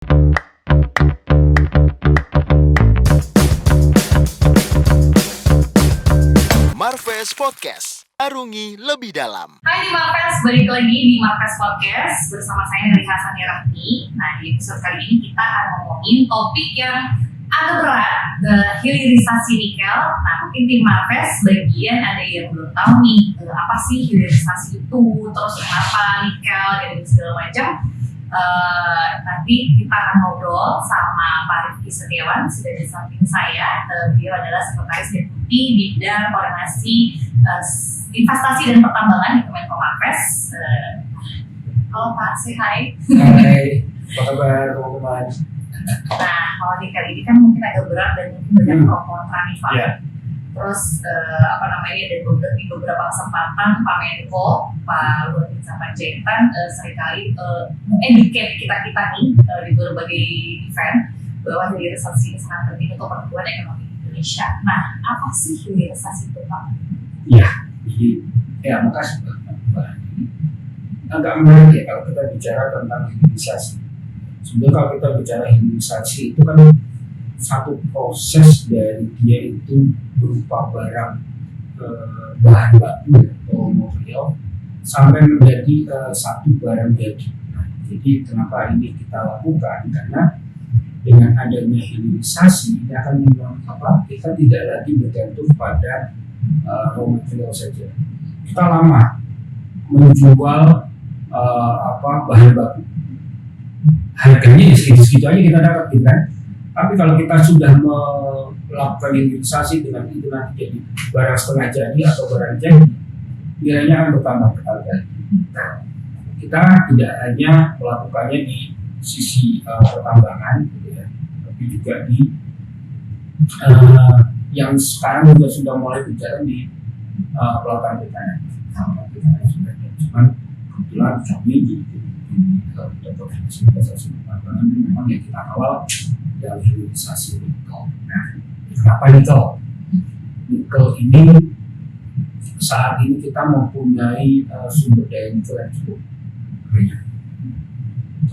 Marves Podcast, arungi lebih dalam. Hai di Marves, balik lagi di Marves Podcast bersama saya Neri Hasani Rahmi. Nah, di episode kali ini kita akan ngomongin topik yang agak berat, hilirisasi nikel. Nah, mungkin di Marves bagian ada yang belum tahu nih, apa sih hilirisasi itu, terus kenapa nikel, dan segala macam. Nanti kita akan ngobrol sama Pak Rifki Setiawan, sudah di samping saya. Beliau adalah Sekretaris Deputi Bidang Koordinasi Investasi dan Pertambangan di Kemenko Marves. Halo Pak, say hi. Hai, apa kabar teman-teman? Nah, kalau nikel ini kan mungkin agak berat dan mungkin banyak pro kontra nih Pak. Yeah. Terus dari beberapa kesempatan Pak Menko, Pak Luhut Bin Sarpanjaitan seringkali educate kita nih di berbagai event bahwa hilirisasi ini sangat penting untuk pertumbuhan ekonomi Indonesia. Nah, apa sih hilirisasi itu Pak? Makasih Mbak. Agak menarik ya kalau kita bicara tentang hilirisasi. Sebenarnya kalau kita bicara hilirisasi itu kan satu proses dari dia itu berupa barang bahan baku atau material sampai menjadi satu barang jadi. Nah, jadi kenapa ini kita lakukan? Karena dengan adanya hilirisasi ini akan kita tidak lagi bergantung pada raw material saja. Kita lama menjual bahan baku, harganya segitu aja kita dapat, kan? Tapi kalau kita sudah melakukan hilirisasi dengan itu nanti jadi barang setengah jadi atau barang jadi, nilainya akan bertambah berkali-kali. Kita tidak hanya melakukannya di sisi pertambangan, gitu ya, tapi juga di yang sekarang juga sudah mulai berjalan di pelataran pertanian. Cuman kebetulan kami di Provinsi Pertambangan memang yang kita kawal dari hilirisasi nikel. Nah, kenapa nikel? Nikel ini saat ini kita mempunyai sumber daya nikel yang cukup banyak.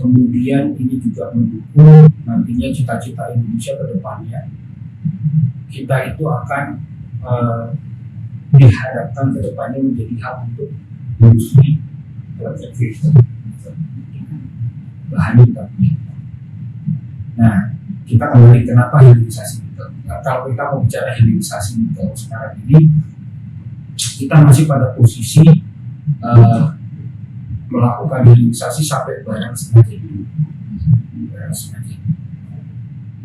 Kemudian ini juga mendukung nantinya cita-cita Indonesia ke depannya. Kita itu akan diharapkan ke depannya menjadi hub untuk industri electric vehicle, bahan kita. Nah, kita kembali kenapa hilirisasi nikel. Nah, kalau kita mau bicara hilirisasi nikel sekarang ini, kita masih pada posisi melakukan hilirisasi sampai barang setengah jadi.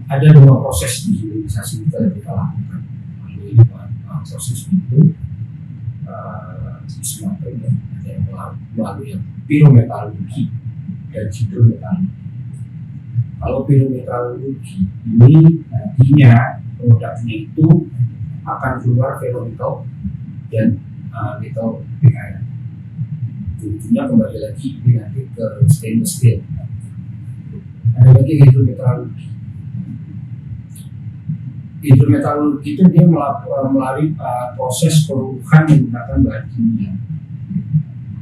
Ada dua proses di hilirisasi nikel yang kita lakukan. Proses itu disebutkan ada yang melalui yang pirometalurgi dan hidrometalurgi. Kalau pirometalurgi ini nantinya produknya itu akan keluar ferronikel dan nikel PKN. Ujungnya kembali lagi ini nanti ke stainless steel. Ada lagi hidrometalurgi. Hidrometalurgi itu dia melalui proses perubahan menggunakan bahan kimia.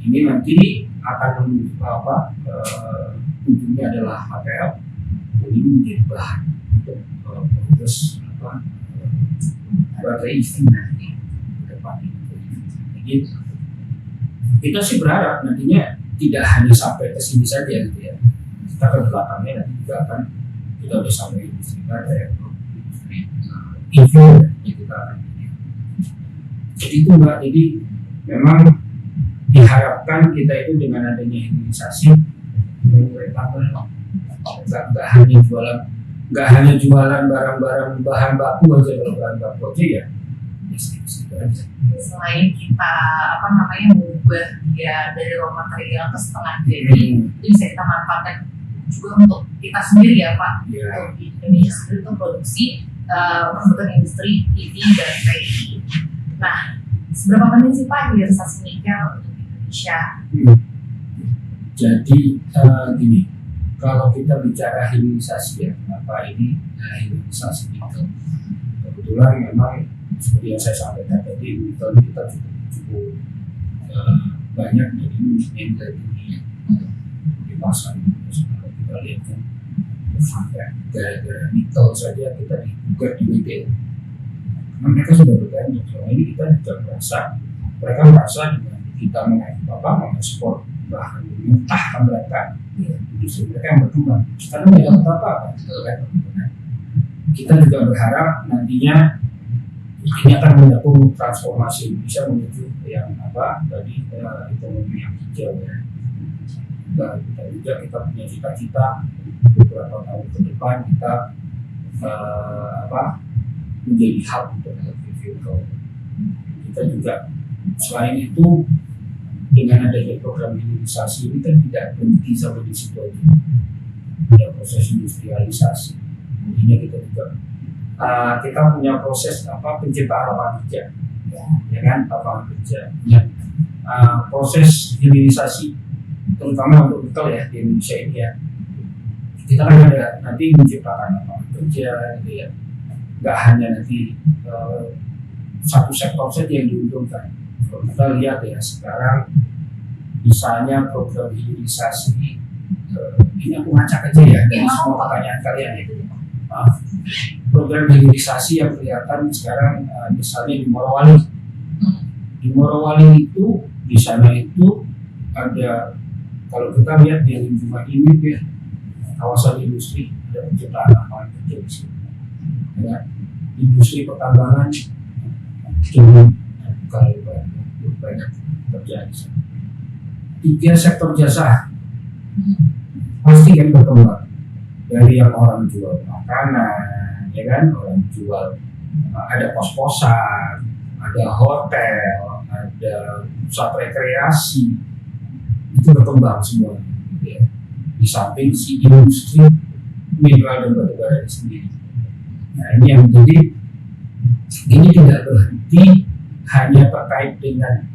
Ini nanti akan ujungnya adalah HPL. Ini menjadi bahan untuk proses baterai EV nanti ke depan. Jadi kita sih berharap nantinya tidak hanya sampai ke sini saja gitu ya. Kita ke belakangnya nanti juga akan kita udah sampai industri baterai, industri EV yang kita akan punya. Jadi itu Mbak, jadi memang diharapkan kita itu dengan adanya hilirisasi mulai tambah, nggak hanya jualan barang-barang bahan baku aja. Kalau bahan baku aja ya segitu aja. Selain kita mengubah dia dari raw material ke setengah jadi, itu bisa kita manfaatkan juga untuk kita sendiri ya Pak. Untuk di Indonesia sendiri untuk produksi perbuatan industri EV dan baterai. Nah, seberapa penting sih Pak hilirisasi nikel untuk Indonesia? Jadi gini, kalau kita bicara hilirisasi ya, kenapa ini hilirisasi nikel? Kebetulan memang seperti yang saya sampaikan tadi, nikel kita cukup banyak dari nilai dunia di pasar. Kalau kita lihat kan sampai gara-gara nikel saja kita digugat di WTO. Karena mereka sudah bergantung. Selama ini kita juga mereka merasa dengan kita mengekspor bahan mentah ke mereka, industri mereka yang berkembang. Sekarang tidak apa-apa, kita juga berharap nantinya ini akan mendukung transformasi Indonesia menuju yang tadi ekonomi yang hijau ya. Kita punya cita-cita beberapa tahun ke depan kita menjadi hub untuk electric vehicle. Kita juga selain itu dengan adanya program hilirisasi ini kan tidak berhenti sampai di situ aja. Ada proses industrialisasi. Intinya kita juga kita punya proses penciptaan lapangan kerja, ya kan, lapangan kerja. Proses hilirisasi terutama untuk nikel ya di Indonesia ini ya. Kita kan ada nanti menciptakan lapangan kerja, gitu ya. Nggak hanya nanti satu sektor saja yang diuntungkan. Kalau kita lihat ya sekarang misalnya program hilirisasi ini aku ngacak aja ya dari semua pertanyaan kalian ya. Program hilirisasi yang kelihatan sekarang misalnya di Morowali. Di Morowali itu di sana itu ada, kalau kita lihat di lingkungan ini ya, kawasan industri, ada penciptaan lapangan kerja di sini. Ya, industri pertambangan cukup banyak terjadi. 3 sektor jasa pasti yang berkembang, dari yang orang jual makanan, ya kan, orang jual ada pos-posan, ada hotel, ada pusat rekreasi, itu berkembang semua, ya. Di samping si industri mineral dan batubara sendiri. Nah ini yang menjadi ini tidak berhenti hanya terkait dengan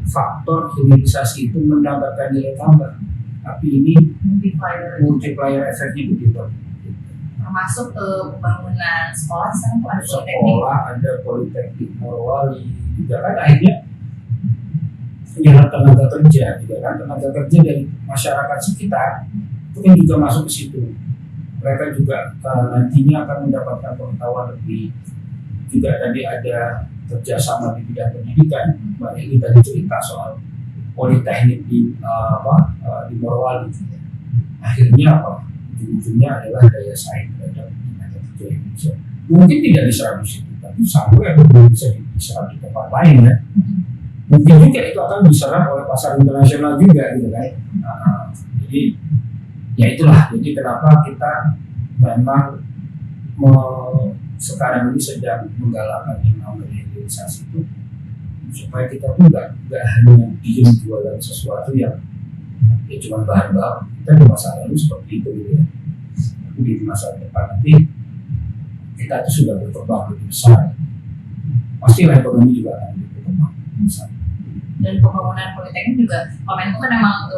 faktor hilirisasi itu mendapatkan nilai tambah, tapi ini multiplier efeknya begitu. Termasuk pembangunan sekolah, sekarang tuh ada sekolah, ada Politeknik Morowali, juga kan akhirnya menyerap tenaga kerja, juga kan tenaga kerja dari masyarakat sekitar itu kan juga masuk ke situ. Mereka juga nantinya akan mendapatkan pengetahuan lebih. Juga tadi ada kerjasama di bidang pendidikan. Mbak Eli tadi cerita soal politeknik di Morowali. Akhirnya ujung-ujungnya adalah daya saing terhadap tenaga kerja Indonesia. Mungkin tidak diserap di situ, tapi sampai bisa diserap di tempat lain ya. Mungkin juga itu akan diserap oleh pasar internasional juga gitu kan. Jadi ya itulah, jadi kenapa kita memang sekarang ini sedang menggalakkan yang namanya hilirisasi itu, supaya kita pun nggak hanya diem jualan sesuatu yang ya cuma bahan baku. Kita di masa lalu seperti itu gitu ya, tapi di masa depan nanti kita itu sudah berkembang lebih besar, pastilah ekonomi juga akan berkembang besar. Dan pembangunan politeknik juga, Kemenku kan memang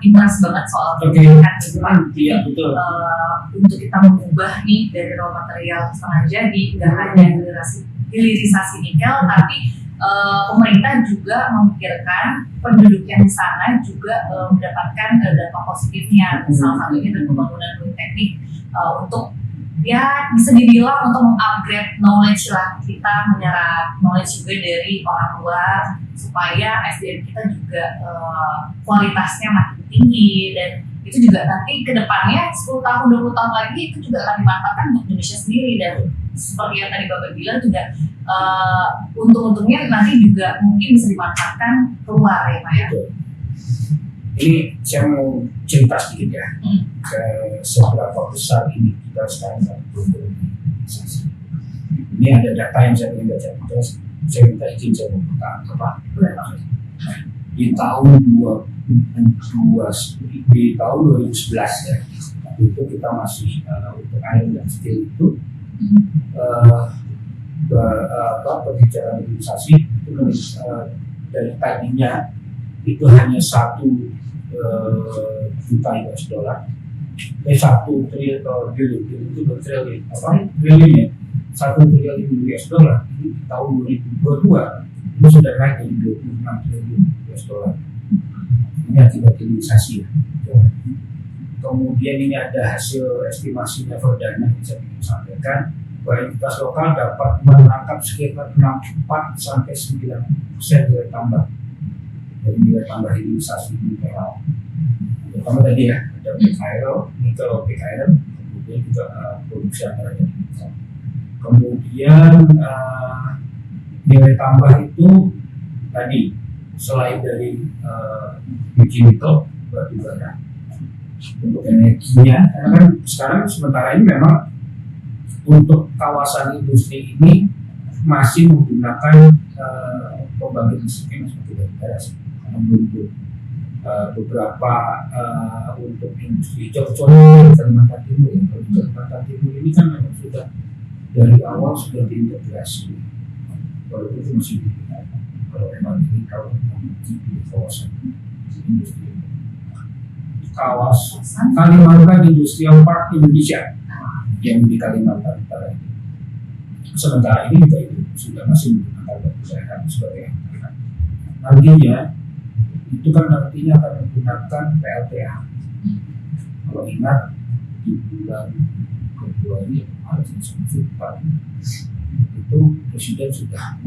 interest banget soal pendidikan gitu kan. Iya betul. Untuk kita mengubah nih dari raw material setengah jadi, nggak hanya hilirisasi nikel, tapi pemerintah juga memikirkan penduduk yang di sana juga mendapatkan dampak positifnya. Salah satunya dari pembangunan politeknik untuk ya bisa dibilang untuk mengupgrade knowledge lah, kita menyerap knowledge juga dari orang luar supaya SDM kita juga kualitasnya makin tinggi, dan itu juga nanti ke depannya 10 tahun 20 tahun lagi itu juga akan dimanfaatkan untuk Indonesia sendiri. Dan seperti yang tadi Bapak bilang juga untung-untungnya nanti juga mungkin bisa dimanfaatkan keluar ya Pak ya. Ini saya mau cerita sedikit ya ke seberapa besar ini kita sekarang berorganisasi. Ini ada data yang saya ingin baca. Saya minta izin saya membuka di tahun 2011 ya. Itu kita masih untuk air dan steel itu perbicaraan hilirisasi itu dari tadinya itu hanya 1 juta US dollar, 1 triliun itu bertriliun triliun ya, 1 triliun US dollar ini di tahun 2022 itu sudah naik dari 26 triliun US dollar. Ini akibat hilirisasi ya. kemudian ini ada hasil estimasinya Verdana yang bisa disampaikan bahwa entitas lokal dapat menangkap sekitar 64 sampai 9% nilai tambah dari nilai tambah hilirisasi mineral. Pertama tadi ya ada PKL, nikel PKL, kemudian juga produksi antaranya nikel. Kemudian nilai tambah itu tadi selain dari biji nikel, batu bara, untuk energinya, karena kan sekarang sementara ini memang untuk kawasan industri ini masih menggunakan pembangkit listrik seperti batu bara, karena belum beberapa untuk industri hijau kecuali di Kalimantan Timur ya. Kalau di Kalimantan Timur ini kan memang sudah dari awal sudah diintegrasi, walaupun itu masih kalau memang ini kalau di kawasan industri kawasan Kalimantan Industrial Park Indonesia yang di Kalimantan Utara ini. Sementara ini juga itu sudah masih menggunakan batu bara sebagai alternatif. Nantinya itu kan nantinya akan menggunakan PLTA. Kalau ingat di bulan Februari Maret itu Presiden sudah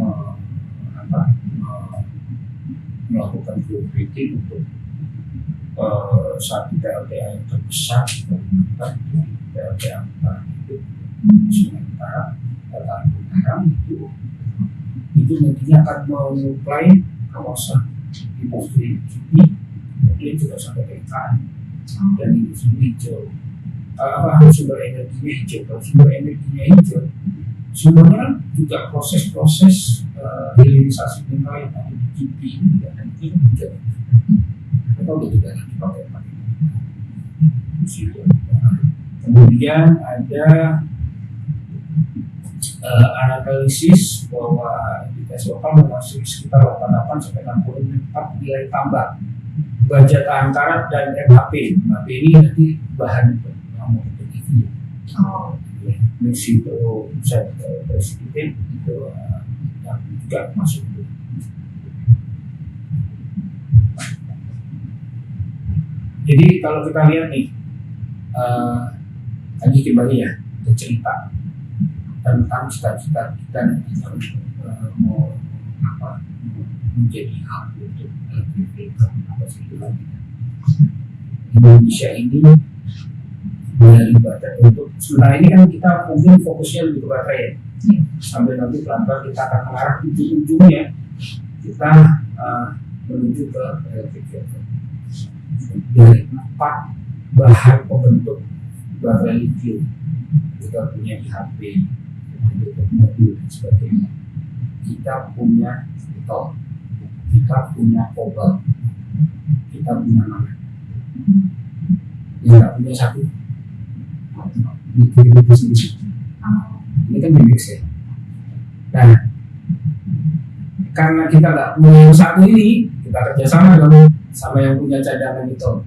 melakukan groundbreaking untuk satu PLTA yang terbesar di Kalimantan, PLTA Utara itu Sungai Utara, PLTA Utara itu nantinya akan menyuplai kawasan industri ini, kemudian juga sampai ke IKN dan industri hijau. Sumber energinya hijau. Kalau sumber energinya hijau, sebenarnya juga proses-proses hilirisasi mineral yang ada di GP ini dan itu hijau. Kita udah tidak lagi pakai kemudian ada analisis bahwa entitas lokal menghasilkan sekitar 88 sampai 64 nilai tambah baja tahan karat dan MHP. MHP ini nanti bahan untuk EV. Mesito set presiden itu yang juga masuk. Jadi kalau kita lihat nih, tadi kembali ya ke cerita tentang cita-cita kita nanti mau menjadi hub untuk elektrifikasi Indonesia ini dari baterai. Untuk sementara ini kan kita mungkin fokusnya lebih ke baterai ya, sambil nanti pelan-pelan kita akan mengarah ujung-ujungnya kita menuju ke elektrifikasi. Dari 4 bahan pembentuk baterai lithium kita punya di HP, untuk mobil dan sebagainya. Kita punya nikel, kita punya kobalt, kita punya mana? Yang nggak punya satu, lithium itu sendiri. Ini kan mix ya. Nah, karena kita nggak punya yang satu ini, kita kerjasama dong sama yang punya cadangan nikel.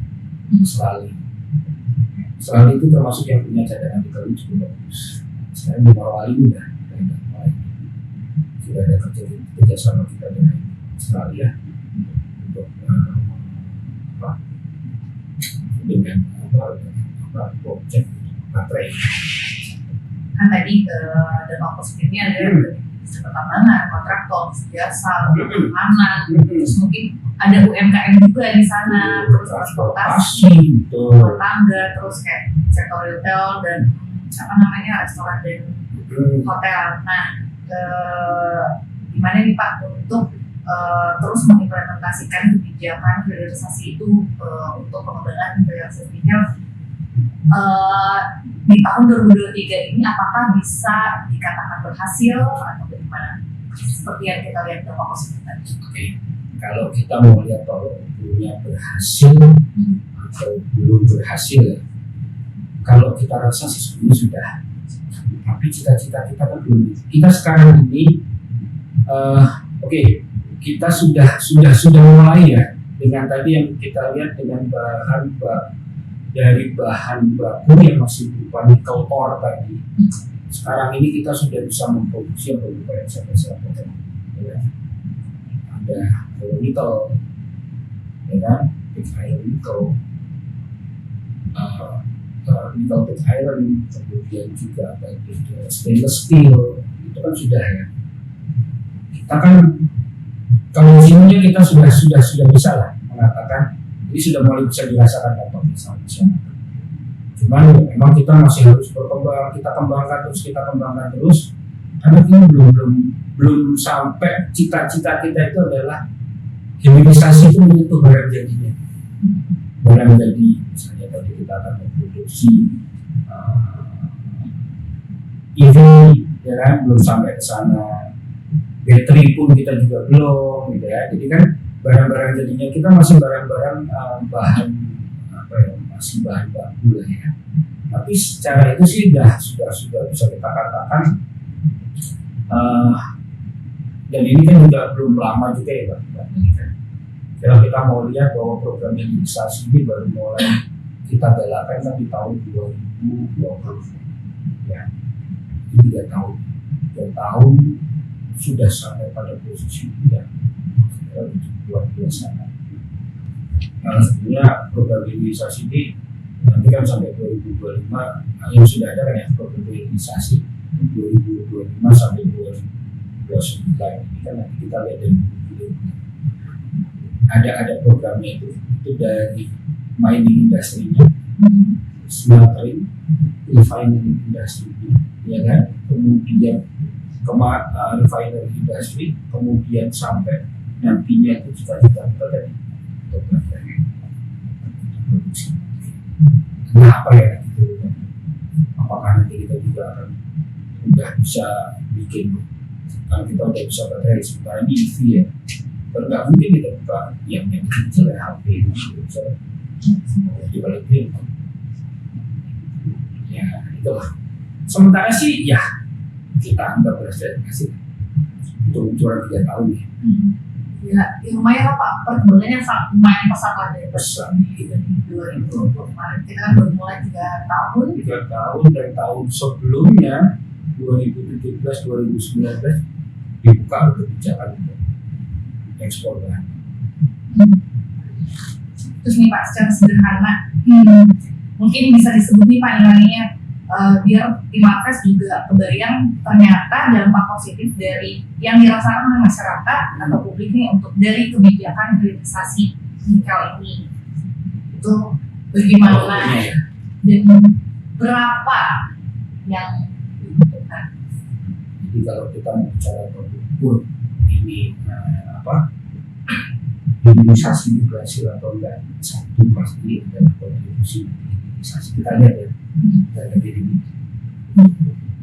Australia itu termasuk yang punya cadangan nikel itu cukup bagus. Sekarang di Morowali udah mulai sudah ada kerjasama kita dengan Australia untuk dengan project baterai. Kan tadi dampak positifnya ada pertambangan, kontraktor, jasa, pertahanan, terus mungkin ada UMKM juga di sana, terus transportasi, rumah tangga, terus kayak sektor retail dan restoran dan hotel. Nah, gimana nih Pak untuk terus mengimplementasikan kebijakan hilirisasi itu untuk pengembangan hilirisasi nikel di tahun 2023 ini, apakah bisa dikatakan berhasil atau bagaimana? Seperti yang kita lihat dampak positif tadi. Oke, kalau kita mau lihat kalau punya berhasil atau belum berhasil, kalau kita rasa sesungguhnya sudah, tapi cita-cita kita kan belum. Kita sekarang ini, kita sudah mulai ya dengan tadi yang kita lihat dengan dari bahan baku yang masih berupa nikel ore tadi. Sekarang ini kita sudah bisa memproduksi yang berupa SFR, ya. Ada nikel, ya kan, nikel, nickel tech iron, kemudian juga stainless steel, itu kan sudah ya. Kita kan kalau ilmunya kita sudah bisa lah mengatakan ini sudah mulai bisa dirasakan dampaknya sama masyarakat. Cuman memang kita masih harus berkembang, kita kembangkan terus, karena ini belum sampai cita-cita kita itu adalah hilirisasi itu menyentuh barang jadinya. Barang jadi, misalnya tadi kita akan memproduksi EV, ya kan, belum sampai ke sana. Bateri pun kita juga belum, gitu ya. Jadi kan barang-barang jadinya kita masih barang-barang bahan apa ya, masih bahan baku lah ya. Tapi secara itu sih sudah bisa kita katakan, dan ini kan juga belum lama juga ya Pak. Kalau kita mau lihat bahwa program hilirisasi ini baru mulai kita galakkan kan di tahun 2020, ya, ini 3 tahun sudah sampai pada posisi ini ya, luar biasa. Karena sebenarnya program hilirisasi ini nanti kan sampai 2025 yang sudah ada kan ya, program hilirisasi 2025 sampai 2029 ini kan nanti kita lihat dari ada programnya itu dari mining industry-nya, smeltering, refining industry-nya, ya kan, kemudian refinery industry, kemudian sampai nantinya itu juga kita dari program dari produksi. Nah, apa ya itu? Apakah nanti kita juga akan udah bisa bikin, kalau kita udah bisa baterai sementara ini EV ya, kalau nggak mungkin kita buka yang misalnya HP itu bisa dibalikin, ya itulah. Sementara sih ya kita anggap berhasil untuk curang 3 tahun ya. Ya, lumayan lah Pak, perkembangannya sangat lumayan pesat lah dari Besar dari 2020 kemarin. Kita kan baru mulai 3 tahun. 3 tahun dan tahun sebelumnya 2017-2019 dibuka untuk kebijakan ekspor bahan. Terus nih Pak, secara sederhana, mungkin bisa disebut nih Pak nilainya, biar di markas juga kebayang ternyata dampak positif dari yang dirasakan oleh masyarakat atau publik nih untuk dari kebijakan hilirisasi nikel ini itu bagaimana dan berapa yang dibutuhkan. Jadi kalau kita bicara produk ini hilirisasi berhasil atau enggak, satu pasti adalah kontribusi hilirisasi. Kita lihat ya dari ini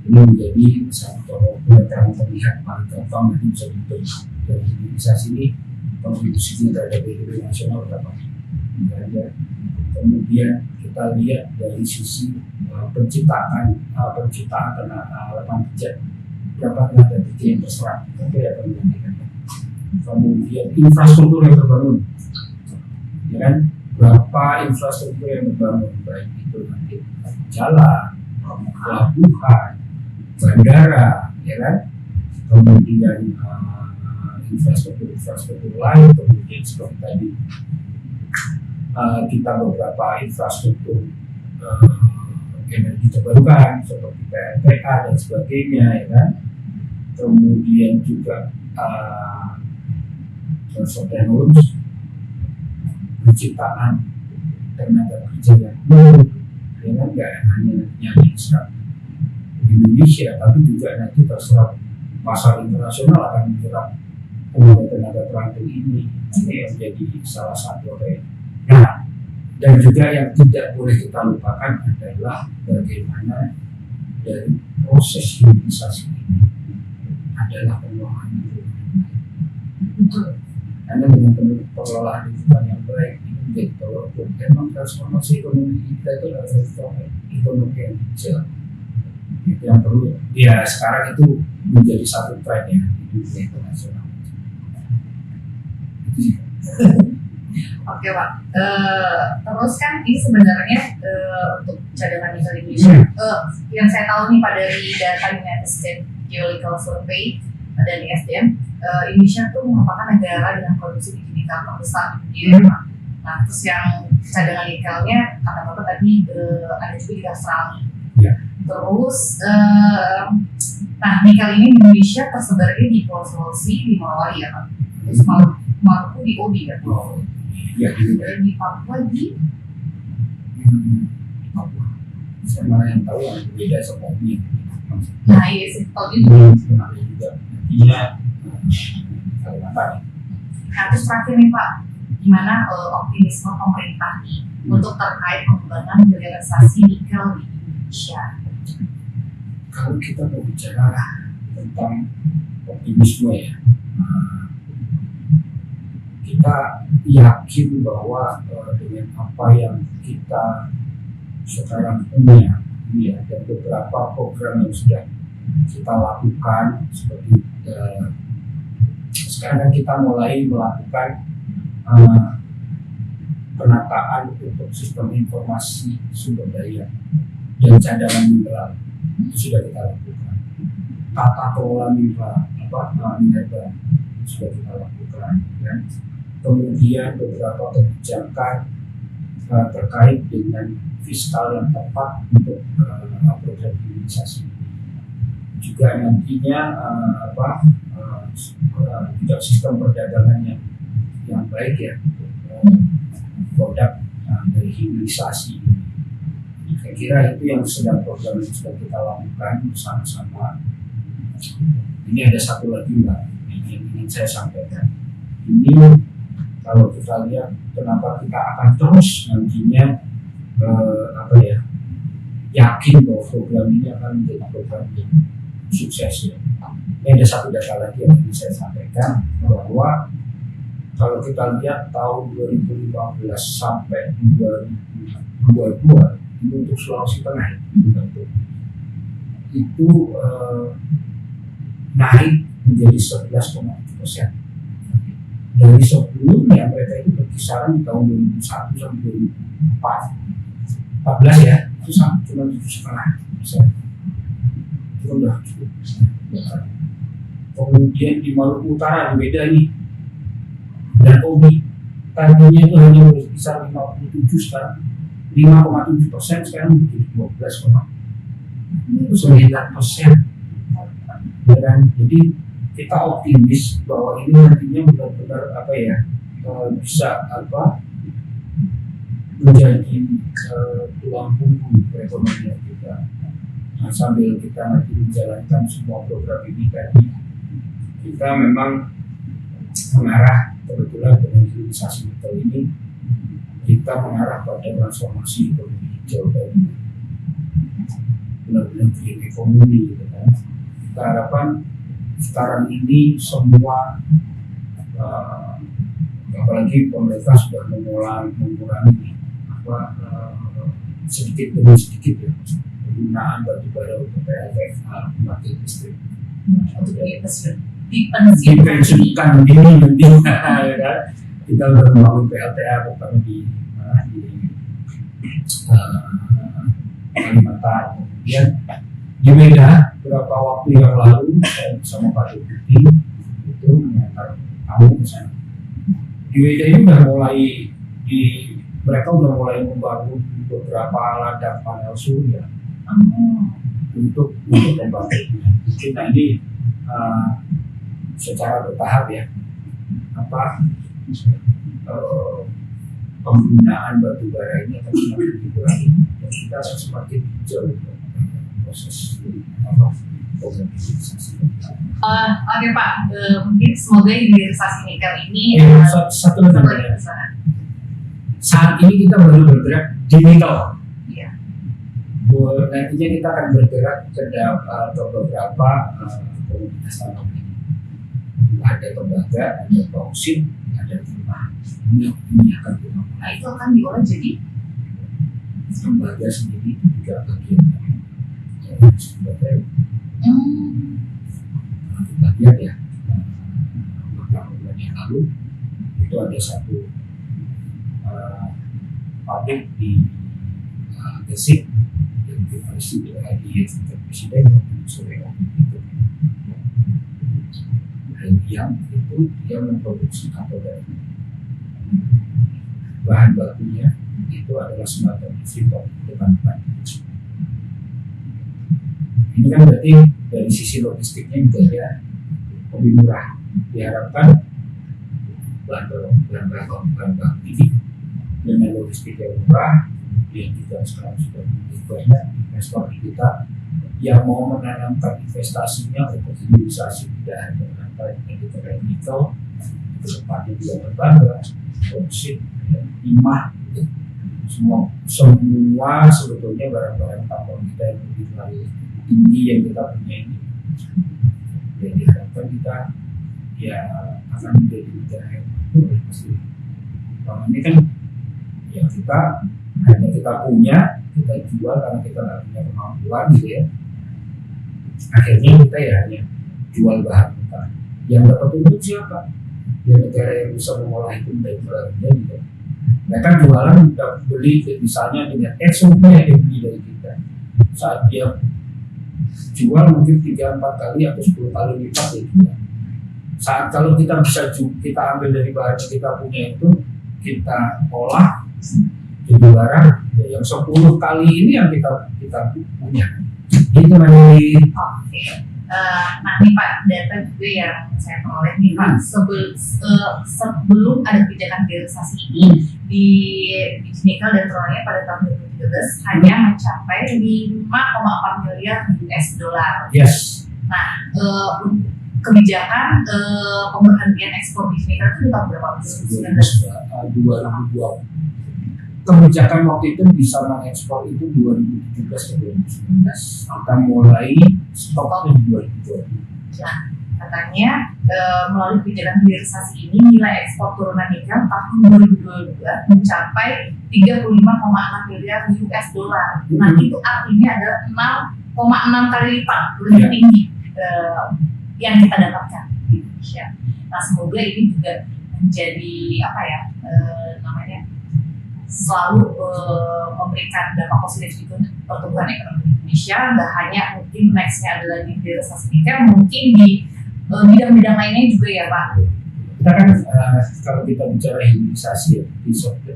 menjadi satu yang terlihat paling gampang, nanti bisa dihitung dari hilirisasi ini kontribusinya terhadap PDB nasional berapa. Kemudian kita lihat dari sisi penciptaan lapangan kerja, berapa tenaga kerja yang terserap, itu ya pendidikan. Kemudian infrastruktur yang terbangun, ya kan, berapa infrastruktur yang terbangun, baik itu nanti jalan, pelabuhan, bandara, ya kan, kemudian infrastruktur lain, kemudian seperti tadi kita beberapa infrastruktur energi terbarukan seperti PLTA dan sebagainya, ya kan, kemudian juga teknologi penciptaan tenaga kerja yang baru, ya kan, nggak hanya nantinya di Indonesia, tapi juga nanti terserap pasar internasional akan menyerap tenaga terampil ini yang menjadi salah satu. Nah, dan juga yang tidak boleh kita lupakan adalah bagaimana dari proses hilirisasi ini adalah pengelolaan lingkungan. Karena dengan pengelolaan lingkungan yang baik ini menjadi tolak ukur. Memang transformasi ekonomi kita itu adalah ekonomi yang hijau. Itu yang perlu. Ya sekarang itu menjadi satu tren ya di dunia internasional. Itu sih. Oke Pak, terus kan ini sebenarnya untuk cadangan nikel Indonesia, yang saya tahu nih Pak dari data United States Geological Survey dari SDM, Indonesia tuh merupakan negara dengan produksi biji nikel terbesar di dunia. Nah terus yang cadangan nikelnya kata Bapak tadi ada juga di Australia. Ya. Terus nah nikel ini di Indonesia tersebarnya di Pulau Sulawesi, di Malawi ya Pak. Terus Maluku di Obi kan. Ya, Dan di Papua di Papua. Saya malah yang tahu yang berbeda sama ini. nah iya sih kalau gitu. Ada juga nantinya Kalimantan. Nah terus terakhir nih Pak, gimana optimisme pemerintah nih untuk terkait pengembangan hilirisasi nikel di Indonesia? Kalau kita berbicara tentang optimisme ya, kita yakin bahwa dengan apa yang kita sekarang punya ya, dan beberapa program yang sudah kita lakukan seperti sekarang kita mulai melakukan penataan untuk sistem informasi sumber daya dan cadangan mineral itu sudah kita lakukan. Tata kelola mineral mineral sudah kita lakukan. Ya. Kemudian beberapa kebijakan terkait dengan fiskal yang tepat untuk program hilirisasi. Juga nantinya juga sistem perdagangan yang baik ya untuk produk dari hilirisasi. Saya kira itu yang sedang program yang sudah kita lakukan bersama-sama. Ini ada satu lagi Mbak yang ingin saya sampaikan. Ini kalau kita lihat kenapa kita akan terus nantinya yakin bahwa program ini akan menjadi program yang sukses ya. Ini ada satu data lagi yang ingin saya sampaikan bahwa kalau kita lihat tahun 2015 sampai 2022 ini untuk Sulawesi Tengah itu naik menjadi 11,7%. Dari sebelumnya mereka itu berkisaran di tahun 2001 sampai 2014 ya, itu cuma 7,5%. Itu udah cukup. Kemudian di Maluku Utara beda nih, dan Obi tadinya itu hanya berkisar 57 sekarang 5,7%, sekarang menjadi 12,9%. Dan jadi kita optimis bahwa ini nantinya benar-benar bisa menjadi tulang punggung perekonomian kita. Nah, sambil kita nanti menjalankan semua program ini tadi, kita memang mengarah kebetulan dengan hilirisasi nikel ini kita mengarah pada transformasi ekonomi hijau tadi, benar-benar green economy gitu kan. Kita harapkan sekarang ini semua apalagi pemerintah sudah mengurangi sedikit demi sedikit ya penggunaan batu bara untuk PLTA pembangkit listrik untuk dipensiunkan ini nantinya ya kan. Kita sudah membangun PLTA pertama di Kalimantan, kemudian di Medan beberapa waktu yang lalu saya bersama Pak Deputi itu mengantar tamu ke sana. Di Medan ini mereka udah mulai membangun beberapa ladang panel surya untuk pembangkitnya. Mungkin nanti secara bertahap ya penggunaan batu bara ini akan semakin dikurangi dan kita akan semakin hijau proses program hilirisasi. Oke Pak, mungkin semoga hilirisasi nikel ini satu lagi. Saat ini kita baru bergerak di nikel. Iya. Nantinya kita akan bergerak ke beberapa komoditas tambang ini. Ada tembaga, ada bauksit, ada timah. Ini akan kita mulai. Nah itu akan diolah jadi tembaga sendiri juga bagian dari sumber daya. Kita lihat ya, beberapa bulan yang lalu itu ada satu pabrik di Gresik yang diadvisi oleh Presiden sore itu. Yang itu dia memproduksi kapal dari bahan bakunya itu adalah semacam fitur depan. Ini kan berarti dari sisi logistiknya juga ya lebih murah. Diharapkan bahan ini dengan logistik yang murah, yang kita sekarang sudah banyak investor kita yang mau menanamkan investasinya untuk hilirisasi tidak hanya terkait nikel, ke depannya juga berbangga, boksit, timah, semua sebetulnya barang-barang tambang kita yang lebih tinggi yang kita punya ini. Dan diharapkan kita ya akan menjadi negara yang makmur pasti. Kalau ini kan ya kita punya, kita jual karena kita nggak punya kemampuan gitu ya. Akhirnya kita ya hanya jual bahan kita. Yang dapat untung siapa? Ya negara yang bisa mengolah itu dari barangnya gitu. Mereka jualan beli misalnya dengan ekspor yang dibeli dari kita. Saat dia jual mungkin 3-4 kali atau 10 kali lipat ya juga. Saat kalau kita bisa kita ambil dari bahan yang kita punya itu, kita olah jadi barang ya yang 10 kali ini yang kita punya. Itu nanti. Oke. Nanti Pak, data juga yang saya peroleh nih Pak, sebelum ada kebijakan hilirisasi ini di nikel dan tronya pada tahun 2013 hanya mencapai 5,4 miliar US dollar. Yes. Nah, kebijakan pemberhentian ekspor di nikel itu di tahun berapa? 2020. Kebijakan waktu itu bisa mengekspor itu 2017 ke 2019. Kita mulai stop di 2020. Nah, katanya melalui kebijakan hilirisasi ini nilai ekspor turunan nikel tahun 2022 mencapai 35,6 miliar US dollar. Nah, itu artinya ada 6,6 kali lipat lebih tinggi yang kita dapatkan di Indonesia. Nah, semoga ini juga menjadi selalu memberikan dampak positif juga untuk pertumbuhan ekonomi Indonesia. Nggak hanya mungkin nextnya adalah di hilirisasi nikel, mungkin di bidang-bidang lainnya juga ya Pak. Kita kan kalau kita bicara hilirisasi ya,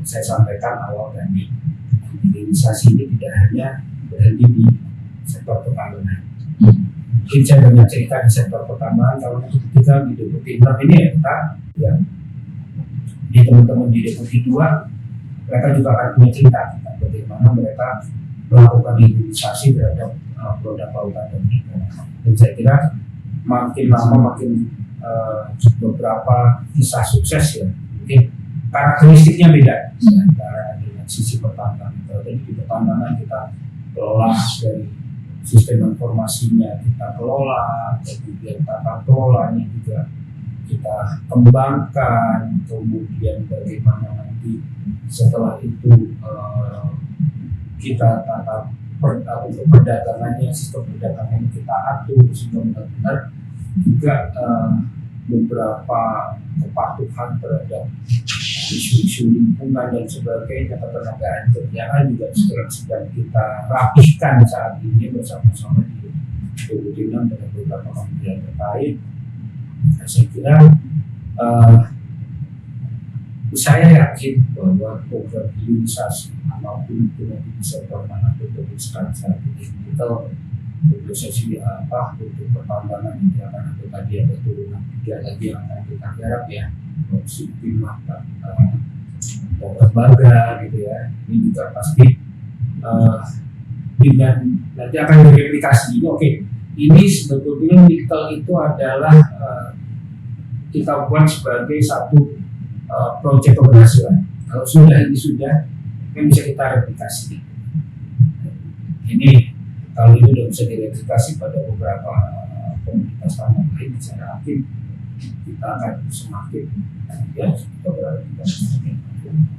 saya sampaikan awal tadi, hilirisasi ini tidak hanya berhenti di sektor pertambangan. Mungkin saya banyak cerita di sektor pertambangan. Kalau kita di Deputi 6 ini ya kita ya di teman-teman di Deputi 2 mereka juga akan punya cerita tentang bagaimana mereka melakukan hilirisasi terhadap produk pautan dan nikel. Dan saya kira makin lama makin beberapa kisah sukses ya, mungkin karakteristiknya beda antara dengan sisi pertambangan. Jadi di pertambangan kita kelola dari sistem informasinya kita kelola, kemudian tata kelolanya juga kita kembangkan, kemudian bagaimana nanti setelah itu kita tata untuk perdagangannya, sistem perdagangannya kita atur sehingga benar-benar juga beberapa kepatuhan terhadap isu-isu lingkungan dan sebagainya, ketenagaan kerjaan juga sedang kita rapihkan saat ini bersama-sama di Kebutuhan dengan beberapa kementerian terkait. Saya kira saya yakin bahwa program hilirisasi apapun itu nanti bisa bermanfaat untuk saat ini kita untuk sesi untuk pertambangan ini akan ada tadi ada turunan 3 lagi yang akan kita garap ya, boksit, timah, dan tembaga gitu ya. Ini juga pasti dengan nanti akan direplikasi ini. Oke, ini sebetulnya nikel itu adalah kita buat sebagai satu proyek keberhasilan. Kalau ini sudah kan bisa kita replikasi. Ini kalau ini sudah bisa direplikasi pada beberapa komunitas tambang lain, saya yakin kita akan semakin ya kita berada di semakin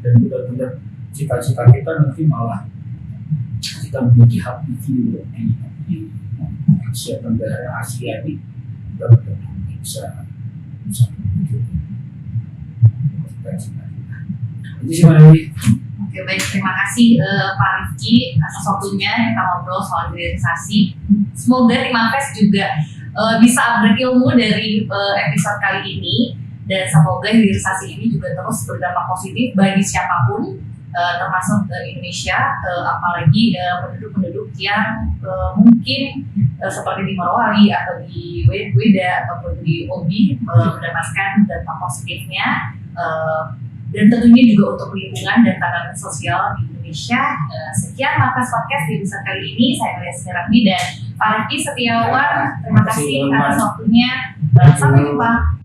dan benar-benar cita-cita kita nanti malah kita menjadi hub di Asia Tenggara, Asia ini kita benar-benar bisa menuju. Jadi sebenarnya. Oke, baik, terima kasih Pak Rifki atas waktunya kita ngobrol soal hilirisasi. Semoga tim Mapes juga bisa berilmu dari episode kali ini, dan semoga hilirisasi ini juga terus berdampak positif bagi siapapun termasuk Indonesia, apalagi penduduk-penduduk yang mungkin seperti di Morowali atau di Weda ataupun di Obi mendapatkan dampak positifnya, dan tentunya juga untuk lingkungan dan tatanan sosial di Indonesia. Sekian Markas Podcast di episode kali ini. Saya Glesia Rahmi dan Pak Rifki Setiawan. Terima kasih atas waktunya. Sampai jumpa.